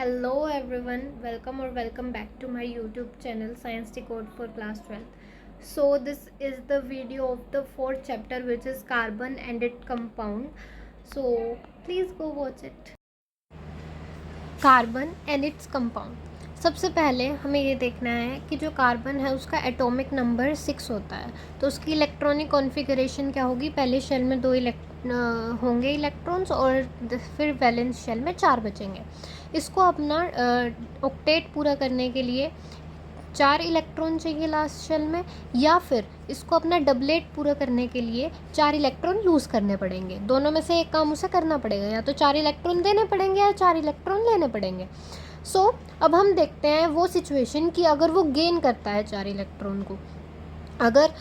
Hello everyone, welcome back to my YouTube channel Science Decode for class 12th. So this is the video of the fourth chapter, which is carbon and its compound. So please go watch it. Carbon and its compound. सबसे पहले हमें ये देखना है कि जो carbon है उसका एटॉमिक नंबर 6 होता है, तो उसकी इलेक्ट्रॉनिक कॉन्फ़िगरेशन क्या होगी। पहले शेल में होंगे इलेक्ट्रॉन्स और फिर वैलेंस शेल में 4 बचेंगे। इसको अपना ऑक्टेट पूरा करने के लिए 4 इलेक्ट्रॉन चाहिए लास्ट शेल में, या फिर इसको अपना डबलेट पूरा करने के लिए 4 इलेक्ट्रॉन लूज़ करने पड़ेंगे। दोनों में से एक काम उसे करना पड़ेगा, या तो 4 इलेक्ट्रॉन देने पड़ेंगे या 4 इलेक्ट्रॉन लेने पड़ेंगे। अब हम देखते हैं वो सिचुएशन कि अगर वो गेन करता है 4 इलेक्ट्रॉन को। अगर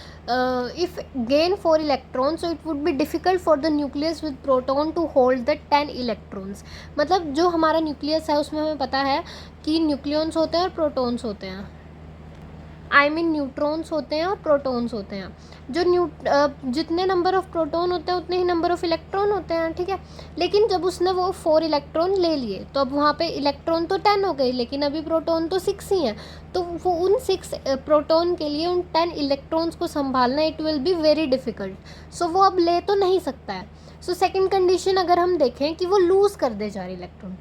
if gain 4 electron, so it would be difficult for the nucleus with proton to hold the 10 electrons. मतलब जो हमारा न्यूक्लियस है उसमें हमें पता है कि न्यूक्लियॉन्स होते हैं और प्रोटॉन्स होते हैं, न्यूट्रॉन्स होते हैं और प्रोटॉन्स होते हैं। जितने नंबर ऑफ़ प्रोटॉन होते हैं उतने ही नंबर ऑफ़ इलेक्ट्रॉन होते हैं, ठीक है। लेकिन जब उसने वो 4 इलेक्ट्रॉन ले लिए तो अब वहाँ पे इलेक्ट्रॉन तो 10 हो गए, लेकिन अभी प्रोटॉन तो 6 ही हैं। तो वो उन 6 प्रोटॉन के लिए उन 10 इलेक्ट्रॉन्स को संभालना it will be very difficult. So वो अब ले तो नहीं सकता है। सेकेंड कंडीशन अगर हम देखें कि वो लूज़ कर दे 4 इलेक्ट्रॉन,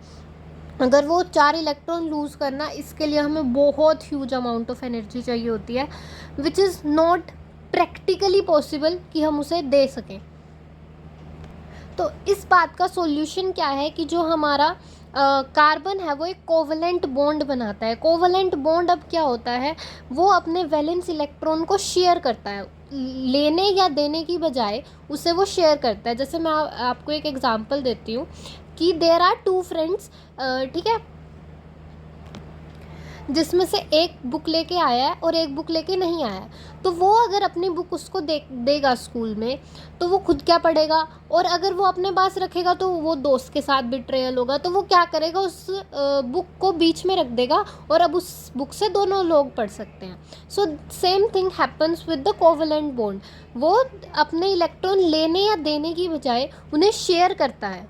अगर वो 4 इलेक्ट्रॉन लूज़ करना, इसके लिए हमें बहुत ह्यूज अमाउंट ऑफ एनर्जी चाहिए होती है, which is not practically possible कि हम उसे दे सकें। तो इस बात का सॉल्यूशन क्या है कि जो हमारा कार्बन है वो एक कोवलेंट बॉन्ड बनाता है। कोवलेंट बॉन्ड अब क्या होता है, वो अपने वैलेंस इलेक्ट्रॉन को शेयर करता है, लेने या देने की बजाय उसे वो शेयर करता है। जैसे मैं आपको एक एग्जांपल देती हूँ कि देयर आर 2 फ्रेंड्स, ठीक है, जिसमें से एक बुक लेके आया है और एक बुक लेके नहीं आया है। तो वो अगर अपनी बुक उसको देगा स्कूल में, तो वो खुद क्या पढ़ेगा, और अगर वो अपने पास रखेगा तो वो दोस्त के साथ बिट्रेयल होगा। तो वो क्या करेगा, उस बुक को बीच में रख देगा और अब उस बुक से दोनों लोग पढ़ सकते हैं। So same thing happens with the covalent bond. वो अपने इलेक्ट्रॉन लेने या देने की बजाय उन्हें शेयर करता है।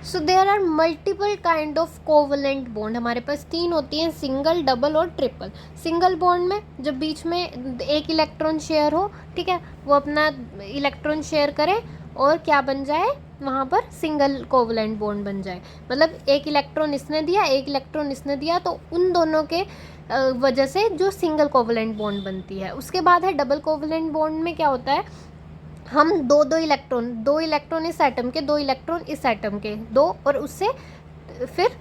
So there are multiple kind of covalent bond. हमारे पास 3 होती हैं, सिंगल, डबल और ट्रिपल। सिंगल बॉन्ड में जब बीच में एक इलेक्ट्रॉन शेयर हो, ठीक है, वो अपना इलेक्ट्रॉन शेयर करे और क्या बन जाए, वहाँ पर सिंगल कोवलेंट बॉन्ड बन जाए। मतलब एक इलेक्ट्रॉन इसने दिया, एक इलेक्ट्रॉन इसने दिया, तो उन दोनों के वजह से जो सिंगल कोवलेंट बॉन्ड बनती है। उसके बाद है डबल कोवलेंट बॉन्ड में क्या होता है, हम दो इलेक्ट्रॉन इस एटम के, 2 इलेक्ट्रॉन इस एटम के, 2 और उससे फिर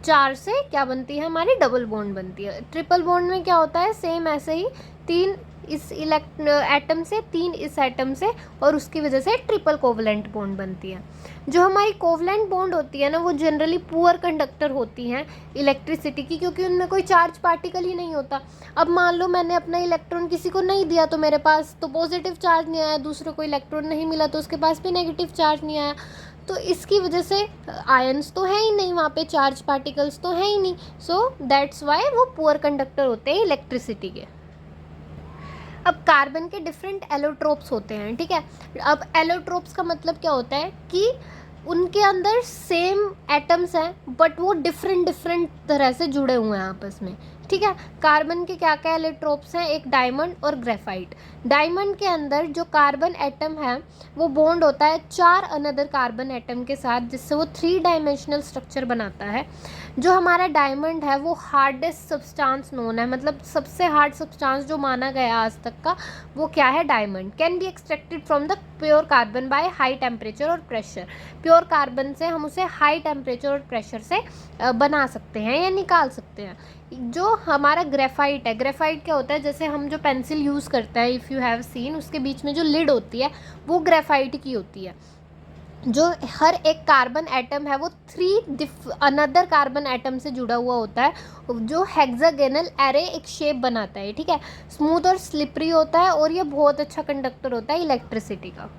4 से क्या बनती है, हमारी डबल बॉन्ड बनती है। ट्रिपल बॉन्ड में क्या होता है, सेम ऐसे ही 3 इस एटम से, 3 इस एटम से, और उसकी वजह से ट्रिपल कोवलेंट बॉन्ड बनती है। जो हमारी कोवलेंट बॉन्ड होती है ना, वो जनरली पुअर कंडक्टर होती हैं इलेक्ट्रिसिटी की, क्योंकि उनमें कोई चार्ज पार्टिकल ही नहीं होता। अब मान लो मैंने अपना इलेक्ट्रॉन किसी को नहीं दिया, तो मेरे पास तो पॉजिटिव चार्ज नहीं आया, दूसरे को इलेक्ट्रॉन नहीं मिला तो उसके पास भी नेगेटिव चार्ज नहीं आया। तो इसकी वजह से आयंस तो है ही नहीं वहाँ पे, चार्ज पार्टिकल्स तो है ही नहीं। सो दैट्स वाई वो पुअर कंडक्टर होते हैं इलेक्ट्रिसिटी के। अब कार्बन के डिफरेंट एलोट्रोप्स होते हैं, ठीक है। अब एलोट्रोप्स का मतलब क्या होता है कि उनके अंदर सेम एटम्स हैं बट वो डिफरेंट तरह से जुड़े हुए हैं आपस में, ठीक है। कार्बन के क्या क्या एलोट्रोप्स हैं, एक डायमंड और ग्रेफाइट। डायमंड के अंदर जो कार्बन एटम है वो बॉन्ड होता है 4 अनदर कार्बन एटम के साथ, जिससे वो 3 डायमेंशनल स्ट्रक्चर बनाता है। जो हमारा डायमंड है वो हार्डेस्ट सब्सटेंस नोन है, मतलब सबसे हार्ड सब्सटेंस जो माना गया आज तक का, वो क्या है, diamond. Can be extracted from the pure carbon by high temperature और प्रेशर। प्योर कार्बन से हम उसे हाई टेम्परेचर और प्रेशर से बना सकते हैं या निकाल सकते हैं। जो हमारा ग्रेफाइट है, ग्रेफाइट क्या होता है, जैसे हम जो पेंसिल यूज़ करते हैं, इफ़ यू हैव सीन, उसके बीच में जो लिड होती है वो ग्रेफाइट की होती है। जो हर एक कार्बन एटम है वो 3 अनदर कार्बन एटम से जुड़ा हुआ होता है, जो हेक्सागोनल एरे एक शेप बनाता है, ठीक है। स्मूथ और स्लिपरी होता है और ये बहुत अच्छा कंडक्टर होता है इलेक्ट्रिसिटी का।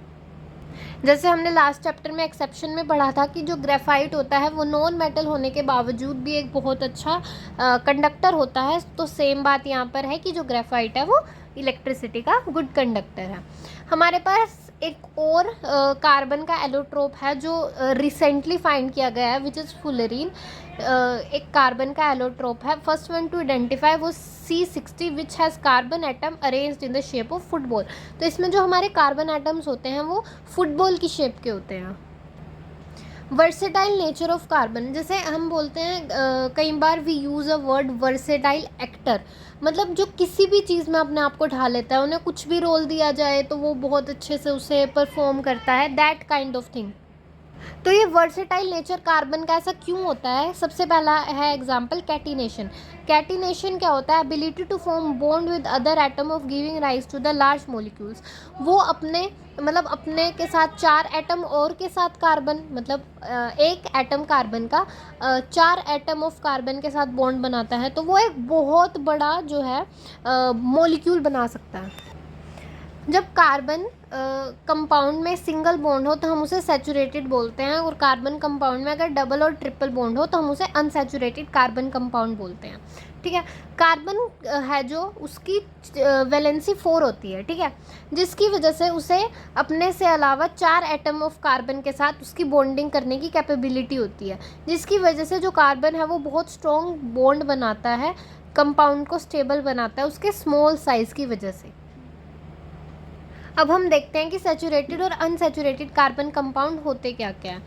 जैसे हमने लास्ट चैप्टर में एक्सेप्शन में पढ़ा था कि जो ग्रेफाइट होता है वो नॉन मेटल होने के बावजूद भी एक बहुत अच्छा कंडक्टर होता है। तो सेम बात यहाँ पर है कि जो ग्रेफाइट है वो इलेक्ट्रिसिटी का गुड कंडक्टर है। हमारे पास एक और कार्बन का एलोट्रोप है जो रिसेंटली फाइंड किया गया है, विच इज़ फुलरीन। एक कार्बन का एलोट्रोप है, फर्स्ट वन टू आइडेंटिफाई वो C60 which has carbon atom arranged in the shape of football. तो इसमें जो हमारे कार्बन एटम्स होते हैं वो फुटबॉल की शेप के होते हैं। वर्सेटाइल नेचर ऑफ कार्बन, जैसे हम बोलते हैं कई बार we use a word versatile actor, मतलब जो किसी भी चीज़ में अपने आप को ढाल लेता है, उन्हें कुछ भी रोल दिया जाए तो वो बहुत अच्छे से उसे परफॉर्म करता है, दैट काइंड ऑफ थिंग। तो ये वर्सेटाइल नेचर कार्बन का ऐसा क्यों होता है? सबसे पहला है एग्जांपल कैटिनेशन। कैटिनेशन क्या होता है? Ability to form bond with other atom of giving rise to the large molecules. वो अपने मतलब अपने के साथ 4 एटम और के साथ कार्बन, मतलब एक एटम कार्बन का 4 एटम ऑफ कार्बन के साथ बॉन्ड बनाता है, तो वो एक बहुत बड़ा जो है मॉलिक्यूल बना सकता है। जब कार्बन कंपाउंड में सिंगल बॉन्ड हो तो हम उसे सैचुरेटेड बोलते हैं, और कार्बन कंपाउंड में अगर डबल और ट्रिपल बॉन्ड हो तो हम उसे अनसैचुरेटेड कार्बन कंपाउंड बोलते हैं। ठीक है, कार्बन है जो उसकी वैलेंसी 4 होती है, ठीक है, जिसकी वजह से उसे अपने से अलावा 4 एटम ऑफ कार्बन के साथ उसकी बॉन्डिंग करने की कैपेबिलिटी होती है, जिसकी वजह से जो कार्बन है वो बहुत स्ट्रॉन्ग बॉन्ड बनाता है, कंपाउंड को स्टेबल बनाता है उसके स्मॉल साइज़ की वजह से। अब हम देखते हैं कि सैचुरेटेड और अनसैचुरेटेड कार्बन कंपाउंड होते क्या क्या हैं।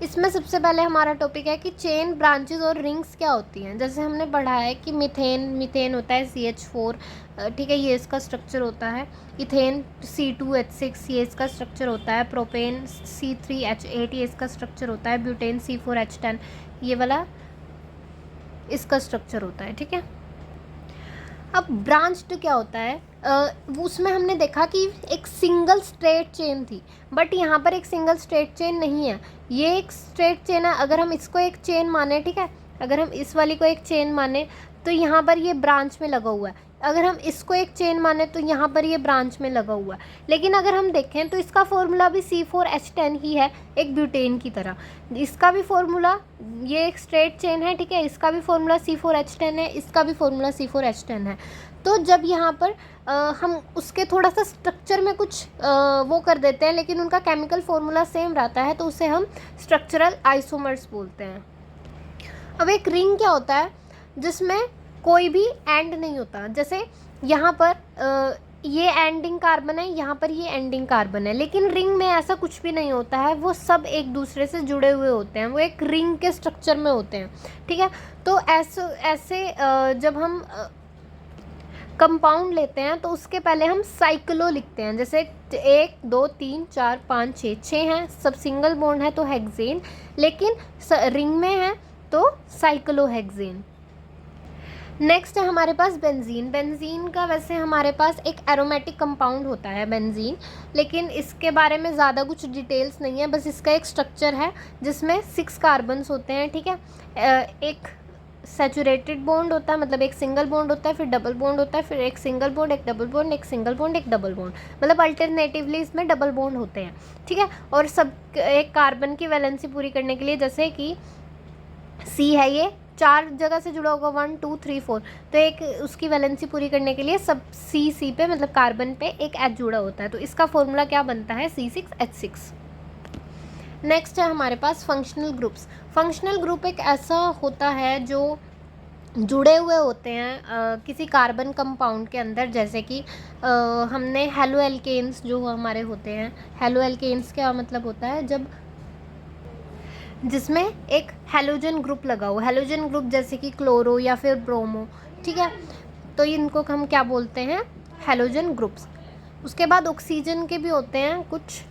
इसमें सबसे पहले हमारा टॉपिक है कि चेन, ब्रांचेस और रिंग्स क्या होती हैं। जैसे हमने पढ़ा है कि मीथेन होता है CH4, ठीक है, ये इसका स्ट्रक्चर होता है। इथेन C2H6, ये इसका स्ट्रक्चर होता है। प्रोपेन C3H8, ये इसका स्ट्रक्चर होता है। ब्यूटेन C4H10, ये वाला इसका स्ट्रक्चर होता है, ठीक है। अब ब्रांच्ड क्या होता है? उसमें हमने देखा कि एक सिंगल स्ट्रेट चेन थी, बट यहाँ पर एक सिंगल स्ट्रेट चेन नहीं है, ये एक स्ट्रेट चेन है। अगर हम इसको एक चेन माने, ठीक है, अगर हम इस वाली को एक चेन माने तो यहाँ पर ये ब्रांच में लगा हुआ है। अगर हम इसको एक चेन माने तो यहाँ पर ये ब्रांच में लगा हुआ है। लेकिन अगर हम देखें तो इसका फॉर्मूला भी C4H10 ही है, एक ब्यूटेन की तरह। इसका भी फॉर्मूला, ये एक स्ट्रेट चेन है, ठीक है, इसका भी फॉर्मूला C4H10 है, इसका भी फॉर्मूला C4H10 है। तो जब यहाँ पर हम उसके थोड़ा सा स्ट्रक्चर में कुछ वो कर देते हैं, लेकिन उनका केमिकल फॉर्मूला सेम रहता है, तो उसे हम स्ट्रक्चरल आइसोमर्स बोलते हैं। अब एक रिंग क्या होता है? जिसमें कोई भी एंड नहीं होता। जैसे यहाँ पर ये एंडिंग कार्बन है, यहाँ पर ये एंडिंग कार्बन है, लेकिन रिंग में ऐसा कुछ भी नहीं होता है, वो सब एक दूसरे से जुड़े हुए होते हैं, वो एक रिंग के स्ट्रक्चर में होते हैं, ठीक है। तो ऐसे जब हम कंपाउंड लेते हैं तो उसके पहले हम साइक्लो लिखते हैं। जैसे 1 2 3 4 5 6 हैं, सब सिंगल बॉन्ड है तो हेक्सेन, लेकिन रिंग में है तो साइक्लोहेक्सेन। नेक्स्ट है हमारे पास बेंजीन। बेंजीन का वैसे हमारे पास एक एरोमेटिक कंपाउंड होता है बेंजीन, लेकिन इसके बारे में ज़्यादा कुछ डिटेल्स नहीं है, बस इसका एक स्ट्रक्चर है जिसमें 6 कार्बन्स होते हैं, ठीक है। एक सैचुरेटेड बॉन्ड होता है, मतलब एक सिंगल बॉन्ड होता है, फिर डबल बॉन्ड होता है, फिर एक सिंगल बॉन्ड, एक डबल बॉन्ड, एक सिंगल बॉन्ड, एक डबल बॉन्ड, मतलब अल्टरनेटिवली इसमें डबल बॉन्ड होते हैं, ठीक है। और सब एक कार्बन की वैलेंसी पूरी करने के लिए, जैसे कि C है, ये 4 जगह से जुड़ा होगा, 1 2 3 4, तो एक उसकी वैलेंसी पूरी करने के लिए सब C पे, मतलब कार्बन पे एक H जुड़ा होता है, तो इसका फॉर्मूला क्या बनता है? C6H6। नेक्स्ट है हमारे पास फंक्शनल ग्रुप्स। फंक्शनल ग्रुप एक ऐसा होता है जो जुड़े हुए होते हैं किसी कार्बन कंपाउंड के अंदर। जैसे कि हमने हेलो एल्केन्स जो हमारे होते हैं, हेलो एल्केन्स क्या मतलब होता है? जब जिसमें एक हेलोजन ग्रुप लगा हो, हेलोजन ग्रुप जैसे कि क्लोरो या फिर ब्रोमो, ठीक है, तो इनको हम क्या बोलते हैं? Halogen groups. उसके बाद ऑक्सीजन के भी होते हैं कुछ,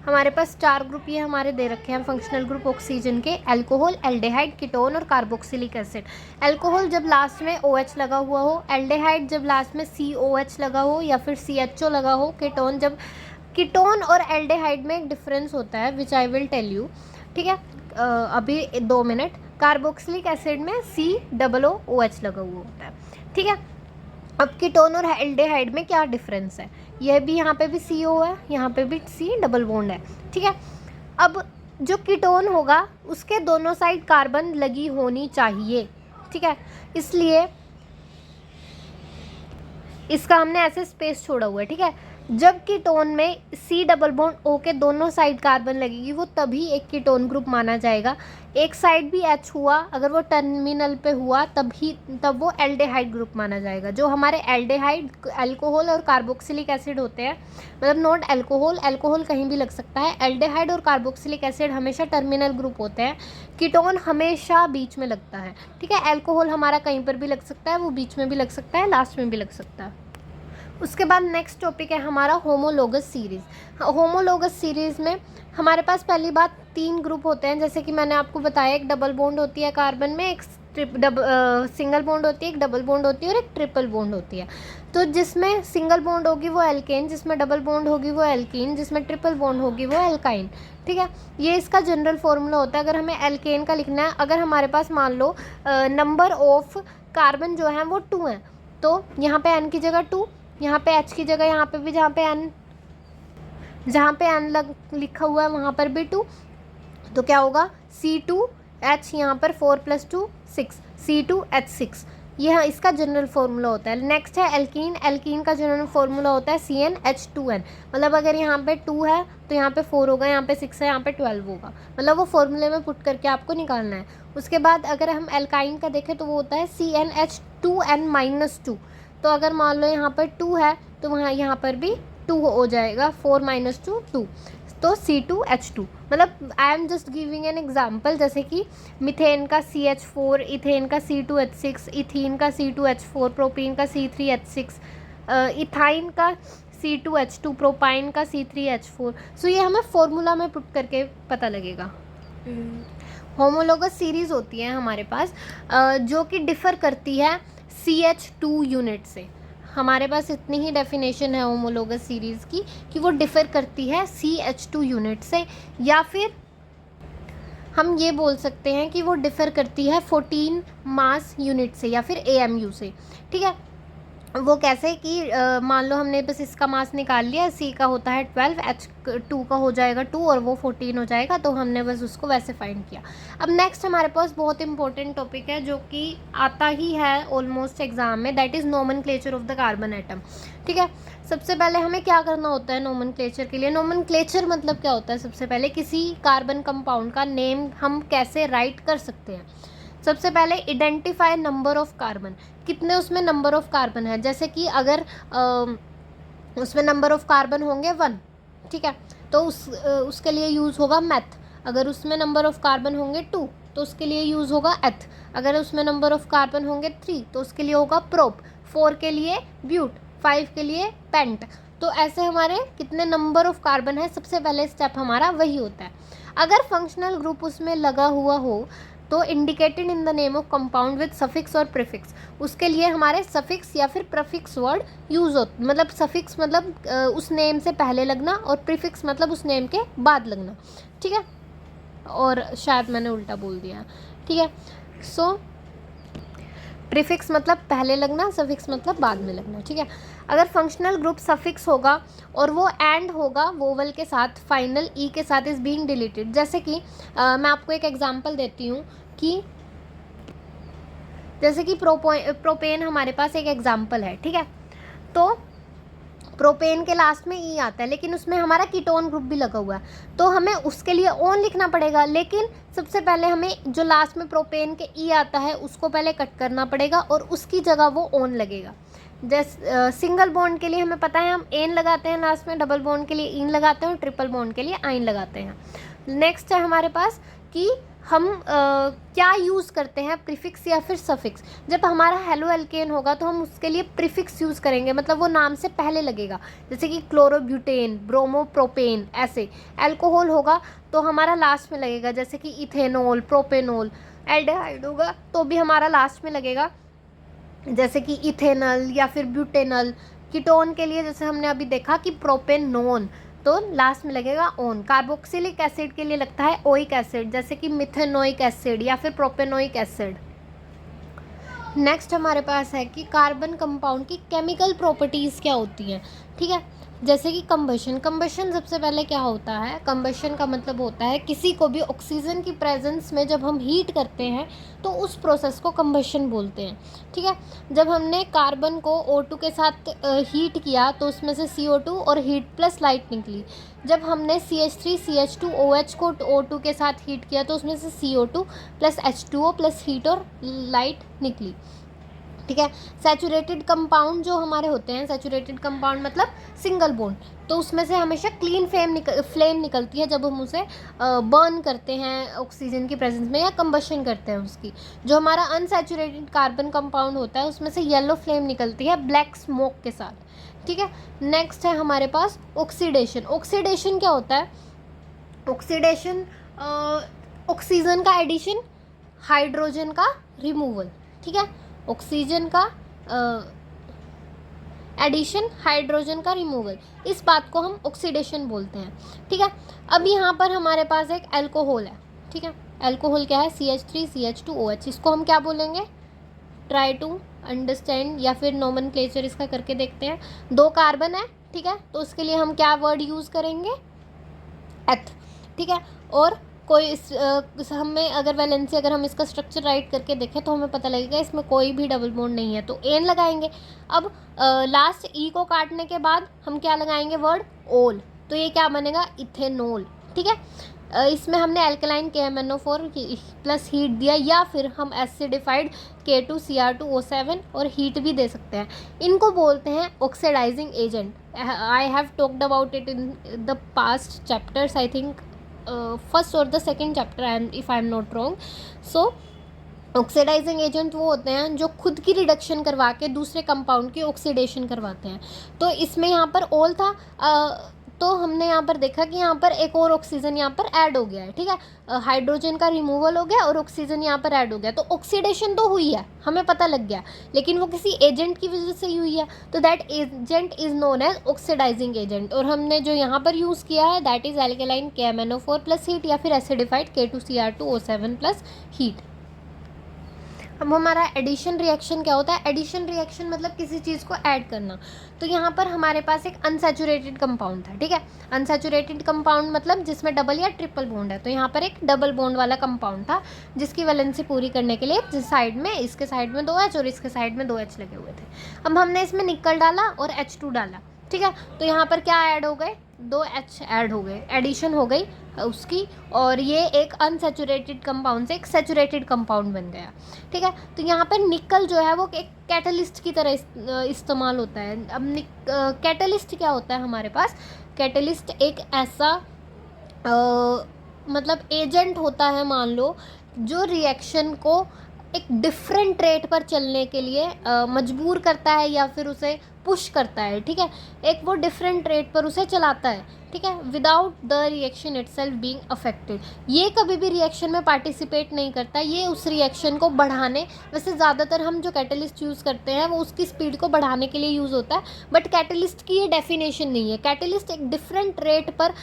हमारे पास 4 ग्रुप ये हमारे दे रखे हैं फंक्शनल ग्रुप ऑक्सीजन के: अल्कोहल, एल्डिहाइड, कीटोन और कार्बोक्सिलिक एसिड। अल्कोहल जब लास्ट में OH लगा हुआ हो, एल्डिहाइड जब लास्ट में COH लगा हो या फिर CHO लगा हो, कीटोन जब, कीटोन और एल्डिहाइड में एक डिफरेंस होता है विच आई विल टेल यू, ठीक है, अभी 2 मिनट। कार्बोक्सिलिक एसिड में COOH लगा हुआ होता है, ठीक है। अब कीटोन और एल्डिहाइड में क्या डिफरेंस है? यह भी, यहाँ पे भी CO है, यहाँ पे भी C डबल बॉन्ड है, ठीक है। अब जो कीटोन होगा उसके दोनों साइड कार्बन लगी होनी चाहिए, ठीक है, इसलिए इसका हमने ऐसे स्पेस छोड़ा हुआ है, ठीक है। जब कीटोन में C डबल बॉन्ड O के दोनों साइड कार्बन लगेगी वो तभी एक कीटोन ग्रुप माना जाएगा। एक साइड भी H हुआ, अगर वो टर्मिनल पे हुआ तब वो एल्डेहाइड ग्रुप माना जाएगा। जो हमारे एल्डेहाइड अल्कोहल और कार्बोक्सिलिक एसिड होते हैं, मतलब नॉट अल्कोहल, अल्कोहल कहीं भी लग सकता है, एल्डेहाइड और कार्बोक्सिलिक एसिड हमेशा टर्मिनल ग्रुप होते हैं। कीटोन हमेशा बीच में लगता है, ठीक है। अल्कोहल हमारा कहीं पर भी लग सकता है, वो बीच में भी लग सकता है, लास्ट में भी लग सकता है। उसके बाद नेक्स्ट टॉपिक है हमारा होमोलोगस सीरीज़। होमोलोगस सीरीज़ में हमारे पास पहली बात 3 ग्रुप होते हैं, जैसे कि मैंने आपको बताया, एक डबल बॉन्ड होती है कार्बन में, एक सिंगल बॉन्ड होती है, एक डबल बॉन्ड होती है और एक ट्रिपल बॉन्ड होती है। तो जिसमें सिंगल बॉन्ड होगी वो एल्केन, जिसमें डबल बॉन्ड होगी वो एल्कीन, जिसमें ट्रिपल बॉन्ड होगी वो एल्काइन, ठीक है। ये इसका जनरल फॉर्मूला होता है। अगर हमें एल्केन का लिखना है, अगर हमारे पास मान लो नंबर ऑफ कार्बन जो है वो 2 हैं, तो यहाँ पे n की जगह 2, यहाँ पे H की जगह यहाँ पे भी जहाँ पे n लिखा हुआ है वहाँ पर भी 2, तो क्या होगा C2H, यहाँ पर 4 + 2 6, C2H6, यह इसका जनरल फार्मूला होता है। नेक्स्ट है एल्कीन। एल्कीन का जनरल फार्मूला होता है CnH2n, मतलब अगर यहाँ पे 2 है तो यहाँ पे 4 होगा, यहाँ पे 6 है, यहाँ पे 12 होगा, मतलब वो फार्मूले में पुट करके आपको निकालना है। उसके बाद अगर हम एल्काइन का देखें तो वो होता है CnH2n-2, तो अगर मान लो यहाँ पर 2 है तो यहाँ पर भी 2 हो जाएगा, 4 - 2 2, तो C2H2। मतलब I am just giving an example, जैसे कि मिथेन का CH4, इथेन का C2H6, इथीन का C2H4, प्रोपीन का C3H6, इथाइन का C2H2, प्रोपाइन का C3H4। सो ये हमें फॉर्मूला में पुट करके पता लगेगा। होमोलोगस सीरीज़ होती है हमारे पास जो कि डिफ़र करती है CH2 यूनिट से। हमारे पास इतनी ही डेफिनेशन है होमोलोगस सीरीज़ की कि वो डिफ़र करती है CH2 यूनिट से, या फिर हम ये बोल सकते हैं कि वो डिफ़र करती है 14 मास यूनिट से या फिर AMU से, ठीक है। वो कैसे कि मान लो हमने बस इसका मास निकाल लिया, C का होता है 12, H2 का हो जाएगा 2 और वो 14 हो जाएगा, तो हमने बस उसको वैसे फाइंड किया। अब नेक्स्ट हमारे पास बहुत इंपॉर्टेंट टॉपिक है जो कि आता ही है ऑलमोस्ट एग्जाम में, that is nomenclature of the carbon atom, ठीक है। सबसे पहले हमें क्या करना होता है नोमेनक्लेचर के लिए? नोमेनक्लेचर मतलब क्या होता है? सबसे पहले किसी कार्बन कंपाउंड का नेम हम कैसे राइट कर सकते हैं। सबसे पहले आइडेंटिफाई नंबर ऑफ कार्बन, कितने उसमें नंबर ऑफ कार्बन है। जैसे कि अगर उसमें नंबर ऑफ कार्बन होंगे 1, ठीक है, तो उसके लिए यूज़ होगा मैथ। अगर उसमें नंबर ऑफ कार्बन होंगे 2 तो उसके लिए यूज़ होगा एथ। अगर उसमें नंबर ऑफ कार्बन होंगे 3 तो उसके लिए होगा प्रोप, 4 के लिए ब्यूट, 5 के लिए पेंट। तो ऐसे हमारे कितने नंबर ऑफ कार्बन है, सबसे पहले स्टेप हमारा वही होता है। अगर फंक्शनल ग्रुप उसमें लगा हुआ हो तो indicated in the name of compound with suffix और प्रीफिक्स, उसके लिए हमारे सफिक्स या फिर प्रीफिक्स वर्ड यूज़ होते। मतलब सफिक्स मतलब उस नेम से पहले लगना और प्रीफिक्स मतलब उस नेम के बाद लगना, ठीक है। और शायद मैंने उल्टा बोल दिया, ठीक है। सो प्रीफिक्स मतलब पहले लगना, सफिक्स मतलब बाद में लगना, ठीक है। अगर फंक्शनल ग्रुप सफिक्स होगा और वो एंड होगा वोवल के साथ, फाइनल ई के साथ, इज़ बीइंग डिलीटेड। जैसे कि मैं आपको एक एग्जांपल देती हूँ कि जैसे कि प्रोपेन हमारे पास एक एग्जांपल है, ठीक है। तो प्रोपेन के लास्ट में ई आता है, लेकिन उसमें हमारा कीटोन ग्रुप भी लगा हुआ है, तो हमें उसके लिए ओन लिखना पड़ेगा। लेकिन सबसे पहले हमें जो लास्ट में प्रोपेन के ई आता है उसको पहले कट करना पड़ेगा और उसकी जगह वो ओन लगेगा। जैसे सिंगल बॉन्ड के लिए हमें पता है हम एन लगाते हैं लास्ट में, डबल बॉन्ड के लिए इन लगाते हैं और ट्रिपल बॉन्ड के लिए आइन लगाते हैं। नेक्स्ट है हमारे पास कि हम क्या यूज़ करते हैं, प्रीफिक्स या फिर सफिक्स। जब हमारा हेलो एल्केन होगा तो हम उसके लिए प्रीफिक्स यूज़ करेंगे, मतलब वो नाम से पहले लगेगा, जैसे कि क्लोरोब्यूटेन, ब्रोमोप्रोपेन, ऐसे। अल्कोहल होगा तो हमारा लास्ट में लगेगा, जैसे कि इथेनॉल, प्रोपेनॉल। एल्डिहाइड होगा तो भी हमारा लास्ट में लगेगा, जैसे कि इथेनल या फिर ब्यूटेनल। कीटोन के लिए जैसे हमने अभी देखा कि प्रोपेनोन, तो लास्ट में लगेगा ओन। कार्बोक्सिलिक एसिड के लिए लगता है ओइक एसिड, जैसे कि मिथेनोइक एसिड या फिर प्रोपेनोइक एसिड। नेक्स्ट हमारे पास है कि कार्बन कंपाउंड की केमिकल प्रॉपर्टीज़ क्या होती हैं, ठीक है। जैसे कि कंबशन सबसे पहले क्या होता है, कंबशन का मतलब होता है किसी को भी ऑक्सीजन की प्रेजेंस में जब हम हीट करते हैं तो उस प्रोसेस को कंबशन बोलते हैं, ठीक है। जब हमने कार्बन को O2 के साथ हीट किया तो उसमें से CO2 और हीट प्लस लाइट निकली। जब हमने CH3CH2OH को O2 के साथ हीट किया तो उसमें से CO2 plus H2O plus heat और लाइट निकली, ठीक है। सैचुरेटेड कंपाउंड जो हमारे होते हैं, सैचुरेटेड कंपाउंड मतलब सिंगल बॉन्ड, तो उसमें से हमेशा क्लीन फ्लेम निकलती है जब हम उसे बर्न करते हैं ऑक्सीजन की प्रेजेंस में या कंबशन करते हैं उसकी। जो हमारा अनसैचुरेटेड कार्बन कंपाउंड होता है उसमें से येलो फ्लेम निकलती है ब्लैक स्मोक के साथ, ठीक है। नेक्स्ट है हमारे पास ऑक्सीडेशन। ऑक्सीडेशन क्या होता है? ऑक्सीडेशन ऑक्सीजन का एडिशन, हाइड्रोजन का रिमूवल, ठीक है। ऑक्सीजन का एडिशन, हाइड्रोजन का रिमूवल, इस बात को हम ऑक्सीडेशन बोलते हैं, ठीक है। अब यहाँ पर हमारे पास एक अल्कोहल है, ठीक है। अल्कोहल क्या है? CH3CH2OH। इसको हम क्या बोलेंगे? ट्राई टू अंडरस्टैंड या फिर नोमेनक्लेचर इसका करके देखते हैं। 2 कार्बन है, ठीक है, तो उसके लिए हम क्या वर्ड यूज़ करेंगे? एथ, ठीक है। और कोई हमें अगर वैलेंसी, अगर हम इसका स्ट्रक्चर राइट करके देखें तो हमें पता लगेगा इसमें कोई भी डबल बॉन्ड नहीं है, तो एन लगाएंगे। अब लास्ट ई को काटने के बाद हम क्या लगाएंगे? वर्ड ओल, तो ये क्या बनेगा? इथेनॉल, ठीक है। इसमें हमने एल्कलाइन KMnO4 प्लस हीट दिया, या फिर हम एसिडिफाइड K2Cr2O7 और हीट भी दे सकते हैं। इनको बोलते हैं oxidising agent. I have talked about it in the past chapters, I think first और the second chapter, if I am not wrong. So oxidising agent वो होते हैं जो खुद की रिडक्शन करवा के दूसरे कंपाउंड की ऑक्सीडेशन करवाते हैं। तो इसमें यहाँ पर ओल था, तो हमने यहाँ पर देखा कि यहाँ पर एक और ऑक्सीजन यहाँ पर ऐड हो गया है, ठीक है। हाइड्रोजन का रिमूवल हो गया और ऑक्सीजन यहाँ पर ऐड हो गया, तो ऑक्सीडेशन तो हुई है, हमें पता लग गया, लेकिन वो किसी एजेंट की वजह से हुई है, तो that agent is known as oxidising agent. और हमने जो यहाँ पर यूज़ किया है that is alkaline KMnO4 plus heat, या फिर एसिडिफाइड K2Cr2O7 प्लस हीट। अब हमारा एडिशन रिएक्शन क्या होता है? एडिशन रिएक्शन मतलब किसी चीज़ को ऐड करना। तो यहाँ पर हमारे पास एक अनसैचुरेटेड कंपाउंड था, ठीक है। अनसैचुरेटेड कंपाउंड मतलब जिसमें डबल या ट्रिपल बॉन्ड है, तो यहाँ पर एक डबल बॉन्ड वाला कंपाउंड था जिसकी वैलेंसी पूरी करने के लिए जिस साइड में, इसके साइड में 2H और इसके साइड में 2H लगे हुए थे। अब हमने इसमें निकल डाला और H2 डाला, ठीक है। तो यहाँ पर क्या ऐड हो गए? 2H ऐड हो गए, एडिशन हो गई उसकी, और ये एक अनसैचुरेटेड कंपाउंड से एक सैचुरेटेड कंपाउंड बन गया, ठीक है। तो यहाँ पर निकल जो है वो एक कैटलिस्ट की तरह इस्तेमाल होता है। अब कैटलिस्ट क्या होता है हमारे पास? कैटलिस्ट एक ऐसा मतलब एजेंट होता है, मान लो, जो रिएक्शन को एक डिफरेंट रेट पर चलने के लिए मजबूर करता है या फिर उसे पुश करता है, ठीक है। एक वो डिफरेंट रेट पर उसे चलाता है, ठीक है, without the reaction itself being affected. ये कभी भी रिएक्शन में पार्टिसिपेट नहीं करता, ये उस रिएक्शन को बढ़ाने, वैसे ज़्यादातर हम जो कैटलिस्ट यूज़ करते हैं वो उसकी स्पीड को बढ़ाने के लिए यूज़ होता है, बट कैटलिस्ट की ये डेफिनेशन नहीं है। कैटलिस्ट एक डिफरेंट रेट पर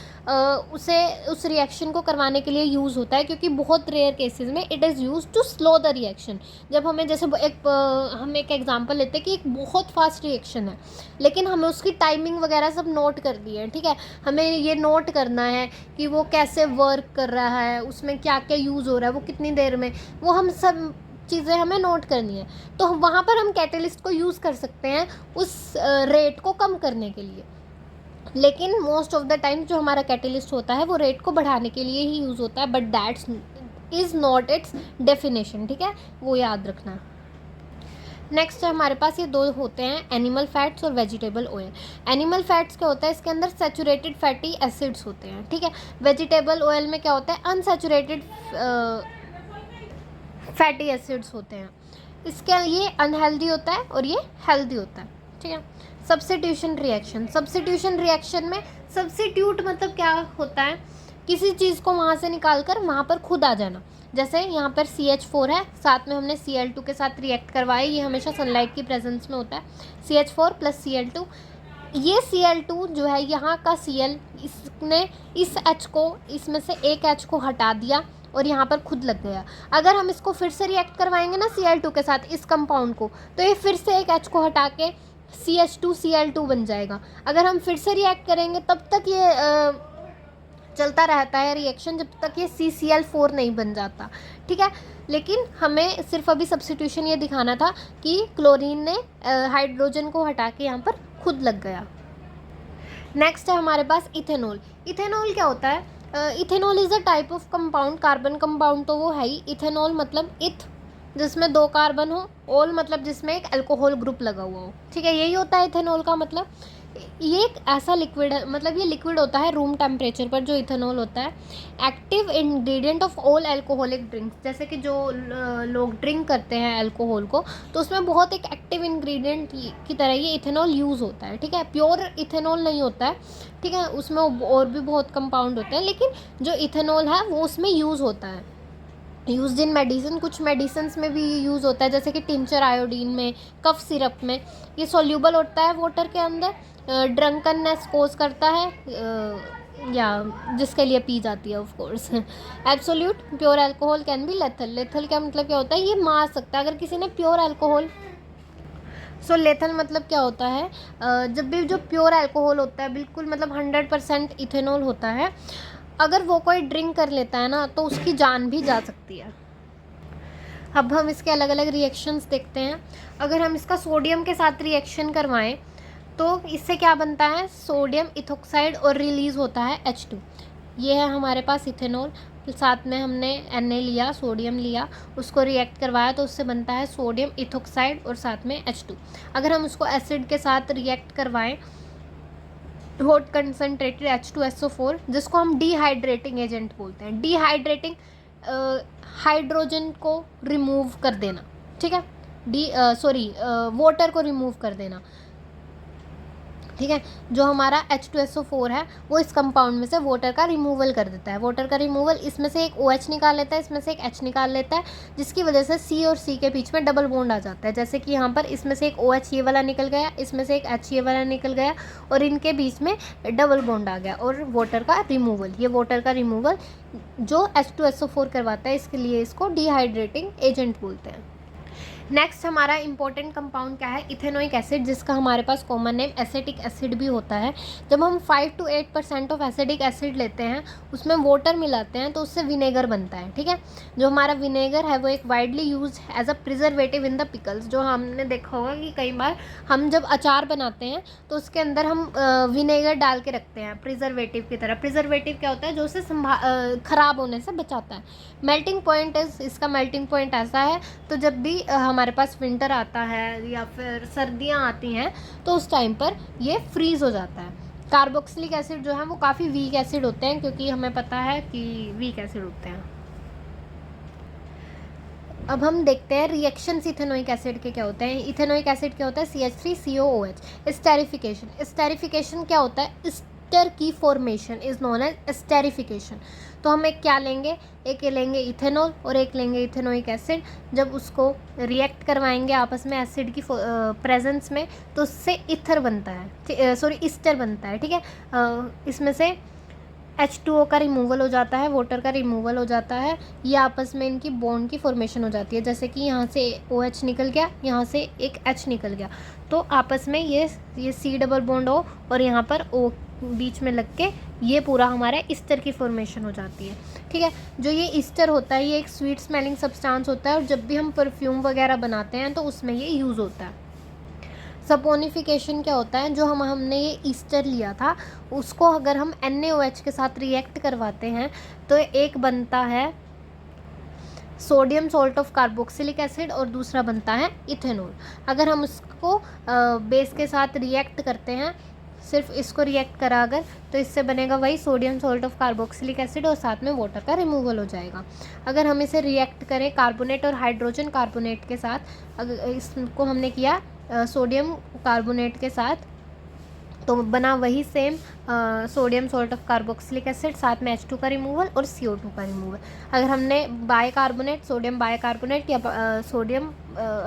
उसे उस रिएक्शन को करवाने के लिए यूज़ होता है, क्योंकि बहुत रेयर केसेस में it is use to slow the reaction. जब हमें जैसे हम एक एग्जांपल लेते हैं कि एक बहुत फास्ट रिएक्शन है, लेकिन हमें उसकी टाइमिंग वगैरह सब नोट कर दी है, ठीक है। हमें ये नोट करना है कि वो कैसे वर्क कर रहा है, उसमें क्या क्या यूज़ हो रहा है, वो कितनी देर में, वो हम सब चीज़ें हमें नोट करनी है। तो वहाँ पर हम कैटलिस्ट को यूज़ कर सकते हैं उस रेट को कम करने के लिए, लेकिन मोस्ट ऑफ द टाइम जो हमारा कैटलिस्ट होता है वो रेट को बढ़ाने के लिए ही यूज़ होता है, but that's is not it's definition, ठीक है, वो याद रखना। नेक्स्ट है हमारे पास ये 2 होते हैं, एनिमल फैट्स और वेजिटेबल ऑयल। एनिमल फैट्स क्या होता है? इसके अंदर सैचुरेटेड फैटी एसिड्स होते हैं, ठीक है। वेजिटेबल ऑयल में क्या होता है? अनसैचुरेटेड फैटी एसिड्स होते हैं। इसके ये अनहेल्दी होता है और ये हेल्दी होता है, ठीक है। Substitution reaction. सब्स्टिट्यूशन रिएक्शन में सब्स्टिट्यूट मतलब क्या होता है? किसी चीज़ को वहाँ से निकाल कर वहाँ पर खुद आ जाना। जैसे यहाँ पर CH4 है, साथ में हमने Cl2 के साथ रिएक्ट करवाया, ये हमेशा सनलाइट की प्रेजेंस में होता है। CH4 प्लस Cl2, ये Cl2 जो है यहाँ का Cl, इसने इस H को, इसमें से एक H को हटा दिया और यहाँ पर खुद लग गया। अगर हम इसको फिर से रिएक्ट करवाएंगे ना Cl2 के साथ इस कंपाउंड को, तो ये फिर से एक H को हटा के CH2Cl2 बन जाएगा। अगर हम फिर से रिएक्ट करेंगे तब तक ये चलता रहता है रिएक्शन, जब तक ये CCl4 नहीं बन जाता, ठीक है। लेकिन हमें सिर्फ अभी सब्स्टिट्यूशन ये दिखाना था कि क्लोरीन ने हाइड्रोजन को हटा के यहाँ पर खुद लग गया। नेक्स्ट है हमारे पास इथेनॉल। इथेनॉल क्या होता है? Ethanol is a type of compound, carbon compound तो वो है ही। इथेनॉल मतलब इथ जिसमें 2 कार्बन हो, ऑल मतलब जिसमें एक अल्कोहल ग्रुप लगा हुआ हो, ठीक है, यही होता है इथेनॉल का मतलब। ये एक ऐसा लिक्विड है, मतलब ये लिक्विड होता है रूम टेम्परेचर पर, जो इथेनॉल होता है। Active ingredient of all alcoholic drinks, जैसे कि जो लोग ड्रिंक करते हैं अल्कोहल को, तो उसमें बहुत एक एक्टिव इंग्रेडिएंट की तरह ये इथेनॉल यूज़ होता है, ठीक है। प्योर इथेनॉल नहीं होता है, ठीक है, उसमें और भी बहुत कंपाउंड होते हैं, लेकिन जो इथेनॉल है वो उसमें यूज़ होता है। यूज़ इन मेडिसिन, कुछ मेडिसिन्स में भी यूज़ होता है, जैसे कि टिंचर आयोडीन में, कफ सिरप में। ये सॉल्यूबल होता है वाटर के अंदर, ड्रंकननेस कोज करता है, या जिसके लिए पी जाती है of course. Absolute pure alcohol can be lethal. Lethal का मतलब क्या होता है? ये मार सकता है अगर किसी ने प्योर अल्कोहल। सो लेथल मतलब क्या होता है? जब भी जो प्योर अल्कोहल होता है, बिल्कुल मतलब 100% इथेनॉल होता है, अगर वो कोई ड्रिंक कर लेता है ना, तो उसकी जान भी जा सकती है। अब हम इसके अलग अलग रिएक्शंस देखते हैं। अगर हम इसका सोडियम के साथ रिएक्शन करवाएं तो इससे क्या बनता है? सोडियम इथोक्साइड और रिलीज़ होता है H2। ये है हमारे पास इथेनॉल, साथ में हमने Na लिया, सोडियम लिया, उसको रिएक्ट करवाया तो उससे बनता है सोडियम इथोक्साइड और साथ में H2। अगर हम उसको एसिड के साथ रिएक्ट करवाएं, हॉट कंसनट्रेटेड H2SO4, जिसको हम डिहाइड्रेटिंग एजेंट बोलते हैं। डिहाइड्रेटिंग हाइड्रोजन को रिमूव कर देना, ठीक है, वाटर को रिमूव कर देना, ठीक है। जो हमारा H2SO4 है वो इस कंपाउंड में से वाटर का रिमूवल कर देता है। वाटर का रिमूवल, इसमें से एक OH निकाल लेता है, इसमें से एक H निकाल लेता है, जिसकी वजह से C और C के बीच में डबल बॉन्ड आ जाता है। जैसे कि यहाँ पर इसमें से एक OH ये वाला निकल गया, इसमें से एक H ये वाला निकल गया, और इनके बीच में डबल बॉन्ड आ गया, और वाटर का रिमूवल, ये वाटर का रिमूवल जो H2SO4 करवाता है, इसके लिए इसको डिहाइड्रेटिंग एजेंट बोलते हैं। नेक्स्ट हमारा इंपॉर्टेंट कंपाउंड क्या है? इथेनोइक एसिड, जिसका हमारे पास कॉमन नेम एसिटिक एसिड भी होता है। जब हम 5 to 8% ऑफ एसिडिक एसिड लेते हैं, उसमें वाटर मिलाते हैं, तो उससे विनेगर बनता है, ठीक है। जो हमारा विनेगर है वो एक widely use as a preservative in the pickles. जो हमने देखा होगा कि कई बार हम जब अचार बनाते हैं तो उसके अंदर हम विनेगर डाल के रखते हैं प्रिजर्वेटिव की तरह। प्रिजर्वेटिव क्या होता है? जो उसे ख़राब होने से बचाता है। मेल्टिंग पॉइंट इसका मेल्टिंग पॉइंट ऐसा है, तो जब भी हमारे पास विंटर आता है या फिर सर्दियाँ आती हैं तो उस टाइम पर ये फ्रीज़ हो जाता है। कार्बोक्सिलिक एसिड जो है वो काफ़ी वीक एसिड होते हैं, क्योंकि हमें पता है कि वीक एसिड होते हैं। अब हम देखते हैं रिएक्शंस इथेनोइक एसिड के क्या होते हैं। इथेनोइक एसिड क्या होता है? CH3COOH। एस्टेरिफिकेशन, एस्टेरिफिकेशन क्या होता है? एस्टर की formation is known as esterification. तो हम एक क्या लेंगे? एक लेंगे इथेनॉल और एक लेंगे इथेनोइक एसिड। जब उसको रिएक्ट करवाएंगे आपस में एसिड की प्रेजेंस में, तो उससे ईथर बनता है, ईस्टर बनता है, ठीक है। इसमें से H2O का रिमूवल हो जाता है, वाटर का रिमूवल हो जाता है, ये आपस में इनकी बॉन्ड की फॉर्मेशन हो जाती है। जैसे कि यहाँ से OH निकल गया, यहाँ से एक H निकल गया, तो आपस में ये C डबल बॉन्ड O और यहाँ पर O बीच में लग के ये पूरा हमारा ईस्टर की फॉर्मेशन हो जाती है, ठीक है। जो ये ईस्टर होता है ये एक स्वीट स्मेलिंग सब्सटेंस होता है, और जब भी हम परफ्यूम वगैरह बनाते हैं तो उसमें ये यूज़ होता है। सपोनिफिकेशन क्या होता है? जो हमने ये ईस्टर लिया था उसको अगर हम NaOH के साथ रिएक्ट करवाते हैं तो एक बनता है sodium salt of carboxylic acid और दूसरा बनता है इथेनॉल। अगर हम उसको बेस के साथ रिएक्ट करते हैं, सिर्फ इसको रिएक्ट करा अगर, तो इससे बनेगा वही sodium salt of carboxylic acid और साथ में वाटर का रिमूवल हो जाएगा। अगर हम इसे रिएक्ट करें कार्बोनेट और हाइड्रोजन कार्बोनेट के साथ, अगर इसको हमने किया सोडियम कार्बोनेट के साथ, तो बना वही same sodium salt of carboxylic acid, साथ में H2 का रिमूवल और CO2 का रिमूवल। अगर हमने बाइकार्बोनेट, सोडियम बाइकार्बोनेट या सोडियम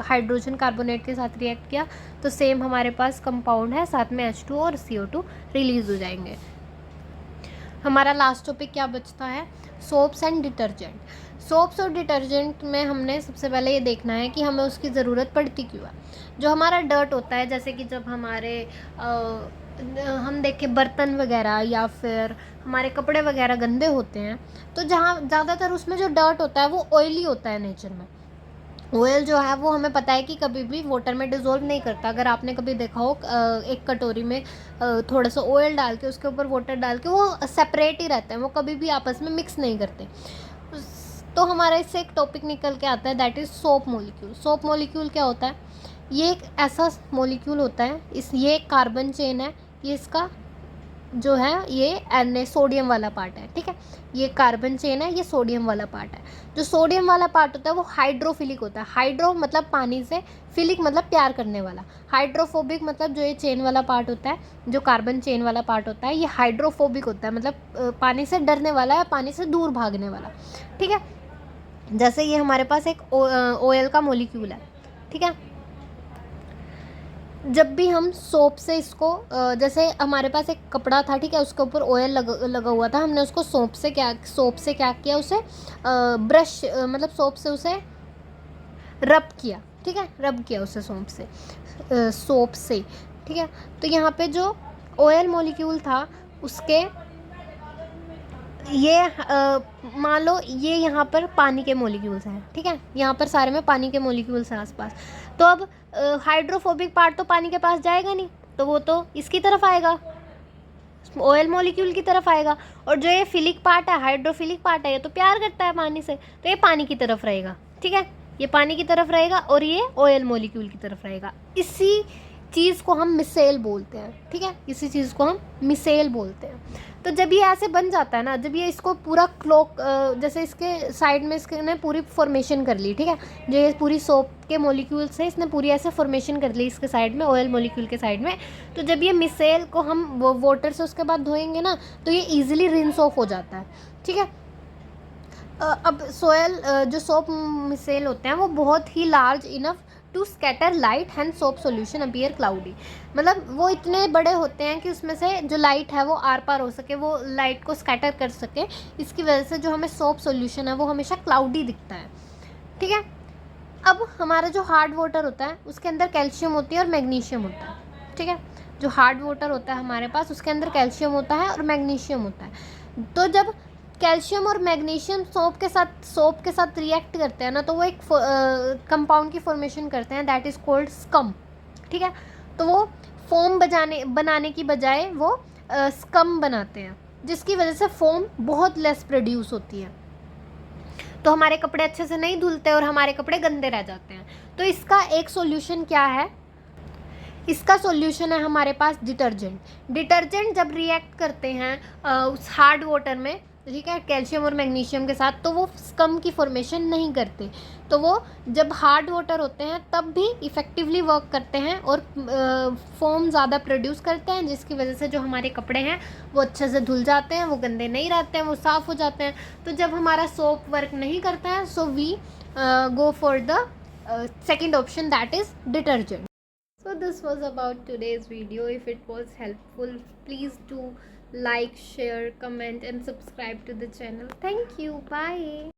हाइड्रोजन कार्बोनेट के साथ रिएक्ट किया तो सेम हमारे पास कंपाउंड है, साथ में H2 और CO2 रिलीज़ हो जाएंगे। हमारा लास्ट टॉपिक क्या बचता है? Soaps and detergent. सोप्स और डिटर्जेंट में हमने सबसे पहले ये देखना है कि हमें उसकी ज़रूरत पड़ती क्यों है। जो हमारा डर्ट होता है, जैसे कि जब हमारे हम देखें बर्तन वगैरह या फिर हमारे कपड़े वगैरह गंदे होते हैं, तो जहाँ ज़्यादातर उसमें जो डर्ट होता है वो ऑयली होता है नेचर में। ऑयल जो है वो हमें पता है कि कभी भी वाटर में डिज़ोल्व नहीं करता। अगर आपने कभी देखा हो एक कटोरी में थोड़ा सा ऑयल डाल के उसके ऊपर वाटर डाल के, वो सेपरेट ही रहते हैं, वो कभी भी आपस में मिक्स नहीं करते। तो हमारा इससे एक टॉपिक निकल के आता है, that is soap molecule. Soap molecule क्या होता है? ये एक ऐसा मोलिक्यूल होता है, ये एक कार्बन चेन है, ये इसका जो है ये एन सोडियम वाला पार्ट है, ठीक है। ये कार्बन चेन है, ये सोडियम वाला पार्ट है। जो सोडियम वाला पार्ट होता है वो हाइड्रोफिलिक होता है। हाइड्रो मतलब पानी से, फिलिक मतलब प्यार करने वाला। हाइड्रोफोबिक मतलब जो ये चेन वाला पार्ट होता है, जो कार्बन चेन वाला पार्ट होता है, ये हाइड्रोफोबिक होता है, मतलब पानी से डरने वाला है, पानी से दूर भागने वाला, ठीक है। जैसे ये हमारे पास एक ऑयल का मोलिक्यूल है, ठीक है। जब भी हम सोप से इसको जैसे हमारे पास एक कपड़ा था, ठीक है, उसके ऊपर ऑयल लगा हुआ था, हमने उसको सोप से क्या किया, उसे ब्रश मतलब सोप से उसे रब किया, ठीक है, रब किया उसे सोप से, ठीक है। तो यहाँ पे जो ऑयल मॉलिक्यूल था उसके ये मान लो ये यहाँ पर पानी के मॉलिक्यूल्स हैं, ठीक है, यहाँ पर सारे में पानी के मॉलिक्यूल्स हैं आसपास। तो अब हाइड्रोफोबिक पार्ट तो पानी के पास जाएगा नहीं, तो वो तो इसकी तरफ आएगा, ऑयल मॉलिक्यूल की तरफ आएगा। और जो ये फिलिक पार्ट है, हाइड्रोफिलिक पार्ट है, ये तो प्यार करता है पानी से, तो ये पानी की तरफ रहेगा, ठीक है, ये पानी की तरफ रहेगा और ये ऑयल मॉलिक्यूल की तरफ रहेगा। इसी चीज़ को हम मिसेल बोलते हैं, ठीक है, इसी चीज़ को हम मिसेल बोलते हैं। तो जब ये ऐसे बन जाता है ना, जब ये इसको पूरा क्लोक जैसे इसके साइड में इसने पूरी फॉर्मेशन कर ली, ठीक है, जो ये पूरी सोप के मॉलिक्यूल्स है, इसने पूरी ऐसे फॉर्मेशन कर ली इसके साइड में, ऑयल मॉलिक्यूल के साइड में। तो जब ये मिसेल को हम वाटर से उसके बाद धोएंगे ना, तो ये ईजिली रिंस ऑफ हो जाता है, ठीक है। अब जो सोप मिसेल होते हैं वो बहुत ही large enough to scatter light, and soap solution appear cloudy. मतलब वो इतने बड़े होते हैं कि उसमें से जो लाइट है वो आर पार हो सके, वो लाइट को स्कैटर कर सके। इसकी वजह से जो हमें सोप सोल्यूशन है वो हमेशा क्लाउडी दिखता है, ठीक है। अब हमारा जो हार्ड वाटर होता है उसके अंदर कैल्शियम होती है और मैग्नीशियम होता है, ठीक है। जो हार्ड वाटर होता है हमारे पास उसके अंदर कैल्शियम होता है और मैग्नीशियम होता है। तो जब कैल्शियम और मैग्नीशियम सोप के साथ रिएक्ट करते हैं ना, तो वो एक कंपाउंड की फॉर्मेशन करते हैं, दैट इज़ कॉल्ड स्कम, ठीक है। तो वो फोम बनाने की बजाय वो स्कम बनाते हैं, जिसकी वजह से फोम बहुत लेस प्रोड्यूस होती है। तो हमारे कपड़े अच्छे से नहीं धुलते और हमारे कपड़े गंदे रह जाते हैं। तो इसका एक सॉल्यूशन क्या है? इसका सॉल्यूशन है हमारे पास डिटर्जेंट जब रिएक्ट करते हैं उस हार्ड वाटर में, ठीक है, कैल्शियम और मैग्नीशियम के साथ, तो वो स्कम की फॉर्मेशन नहीं करते। तो वो जब हार्ड वाटर होते हैं तब भी इफ़ेक्टिवली वर्क करते हैं और फोम ज़्यादा प्रोड्यूस करते हैं, जिसकी वजह से जो हमारे कपड़े हैं वो अच्छे से धुल जाते हैं, वो गंदे नहीं रहते हैं, वो साफ़ हो जाते हैं। तो जब हमारा सोप वर्क नहीं करता है, so we go for the second option, that is detergent. So this was about today's video. If it was helpful, please do like, share, comment and subscribe to the channel. Thank you. Bye.